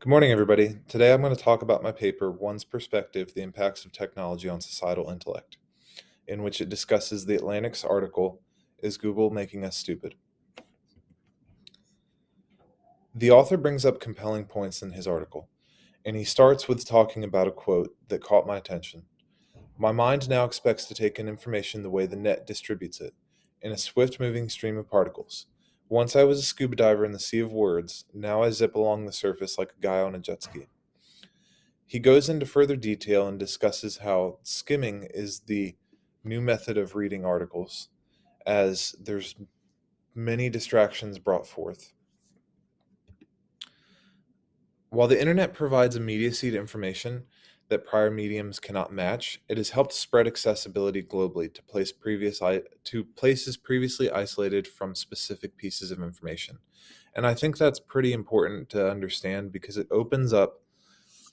Good morning, everybody. Today I'm going to talk about my paper, One's Perspective, The Impacts of Technology on Societal Intellect, in which it discusses the Atlantic's article, Is Google Making Us Stupid? The author brings up compelling points in his article, and he starts with talking about a quote that caught my attention. My mind now expects to take in information the way the net distributes it, in a swift-moving stream of particles. Once I was a scuba diver in the sea of words, now I zip along the surface like a guy on a jet ski. He goes into further detail and discusses how skimming is the new method of reading articles, as there's many distractions brought forth. While the internet provides immediacy to information that prior mediums cannot match, it has helped spread accessibility globally to places previously isolated from specific pieces of information. And I think that's pretty important to understand because it opens up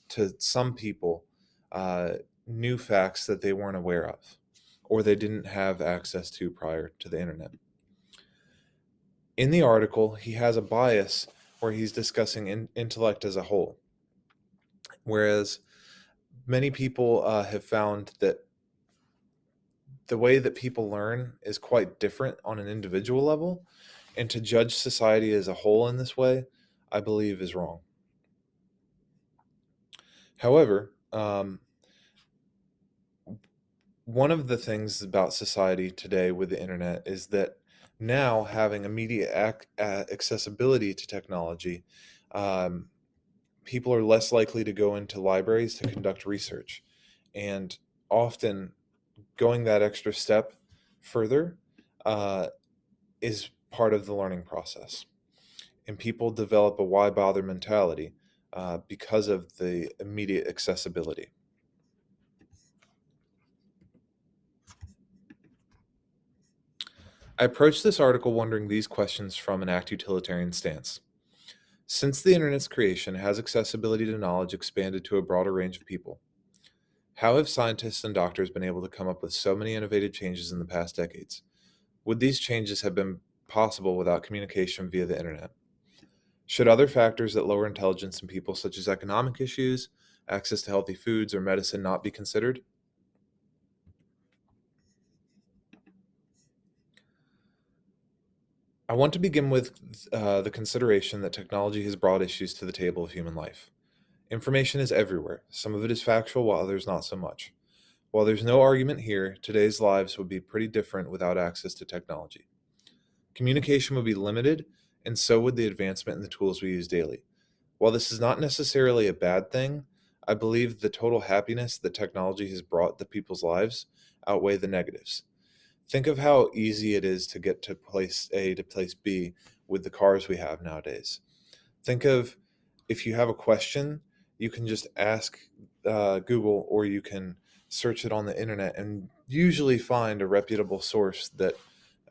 to some people uh, new facts that they weren't aware of or they didn't have access to prior to the internet. In the article, he has a bias where he's discussing intellect as a whole, whereas many people have found that the way that people learn is quite different on an individual level, and to judge society as a whole in this way, I believe is wrong. However, one of the things about society today with the internet is that now having immediate accessibility to technology, um, people are less likely to go into libraries to conduct research. And often going that extra step further uh, is part of the learning process. And people develop a why bother mentality because of the immediate accessibility. I approached this article wondering these questions from an act utilitarian stance. Since the internet's creation, has accessibility to knowledge expanded to a broader range of people? How have scientists and doctors been able to come up with so many innovative changes in the past decades? Would these changes have been possible without communication via the internet? Should other factors that lower intelligence in people, such as economic issues, access to healthy foods, or medicine, not be considered? I want to begin with the consideration that technology has brought issues to the table of human life. Information is everywhere. Some of it is factual, while others not so much. While there's no argument here, today's lives would be pretty different without access to technology. Communication would be limited, and so would the advancement in the tools we use daily. While this is not necessarily a bad thing, I believe the total happiness that technology has brought to people's lives outweigh the negatives. Think of how easy it is to get to place A to place B with the cars we have nowadays. Think of if you have a question, you can just ask Google or you can search it on the internet and usually find a reputable source that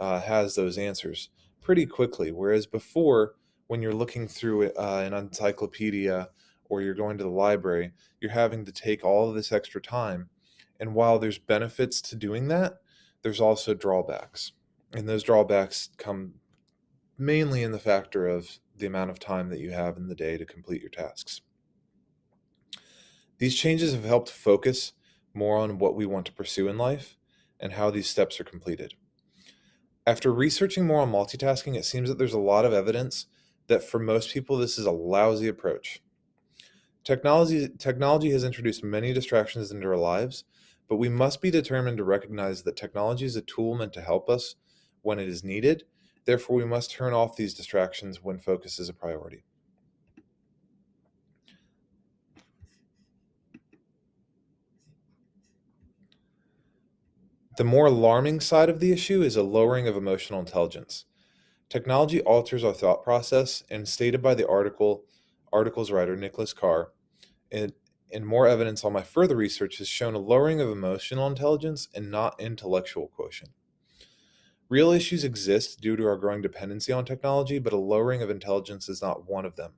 has those answers pretty quickly. Whereas before, when you're looking through an encyclopedia or you're going to the library, you're having to take all of this extra time. And while there's benefits to doing that, there's also drawbacks. And those drawbacks come mainly in the factor of the amount of time that you have in the day to complete your tasks. These changes have helped focus more on what we want to pursue in life and how these steps are completed. After researching more on multitasking, it seems that there's a lot of evidence that for most people, this is a lousy approach. Technology has introduced many distractions into our lives, but we must be determined to recognize that technology is a tool meant to help us when it is needed. Therefore, we must turn off these distractions when focus is a priority. The more alarming side of the issue is a lowering of emotional intelligence. Technology alters our thought process, and stated by the article's writer Nicholas Carr, and more evidence on my further research has shown a lowering of emotional intelligence and not intellectual quotient. Real issues exist due to our growing dependency on technology, but a lowering of intelligence is not one of them.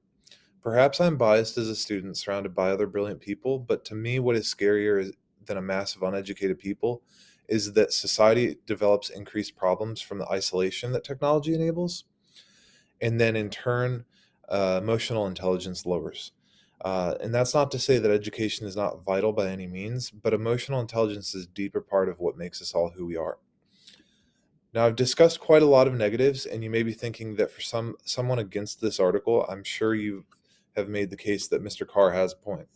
Perhaps I'm biased as a student surrounded by other brilliant people, but to me, what is than a mass of uneducated people is that society develops increased problems from the isolation that technology enables, and then in turn, emotional intelligence lowers. And that's not to say that education is not vital by any means, but emotional intelligence is a deeper part of what makes us all who we are. Now, I've discussed quite a lot of negatives, and you may be thinking that for someone against this article, I'm sure you have made the case that Mr. Carr has a point.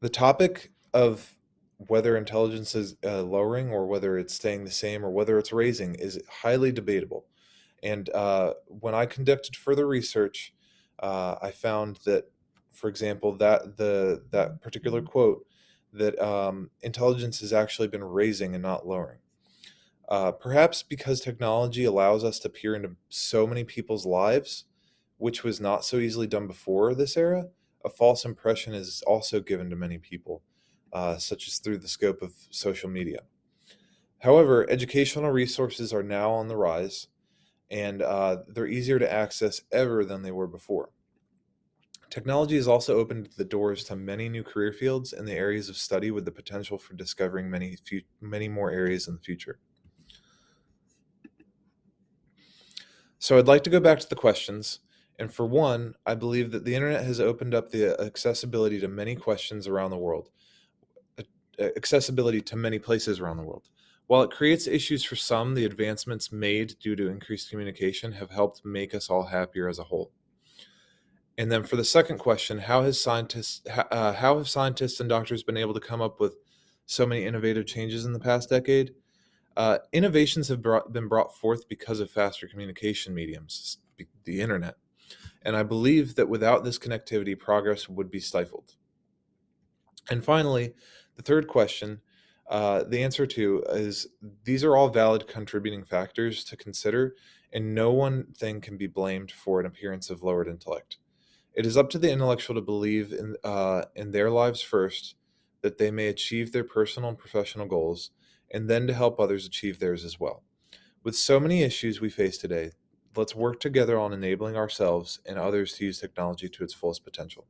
The topic of whether intelligence is lowering or whether it's staying the same or whether it's raising is highly debatable. And when I conducted further research, I found that, for example, that particular quote that intelligence has actually been raising and not lowering. Perhaps because technology allows us to peer into so many people's lives, which was not so easily done before this era, a false impression is also given to many people, such as through the scope of social media. However, educational resources are now on the rise, and they're easier to access ever than they were before. Technology has also opened the doors to many new career fields and the areas of study with the potential for discovering many more areas in the future. So I'd like to go back to the questions. And for one, I believe that the internet has opened up the accessibility to many questions around the world, accessibility to many places around the world. While it creates issues for some, the advancements made due to increased communication have helped make us all happier as a whole. And then for the second question, how have scientists and doctors been able to come up with so many innovative changes in the past decade? Innovations have been brought forth because of faster communication mediums, the internet. And I believe that without this connectivity, progress would be stifled. And finally, the third question, the answer to is these are all valid contributing factors to consider, and no one thing can be blamed for an appearance of lowered intellect. It is up to the intellectual to believe in their lives first, that they may achieve their personal and professional goals, and then to help others achieve theirs as well. With so many issues we face today, let's work together on enabling ourselves and others to use technology to its fullest potential.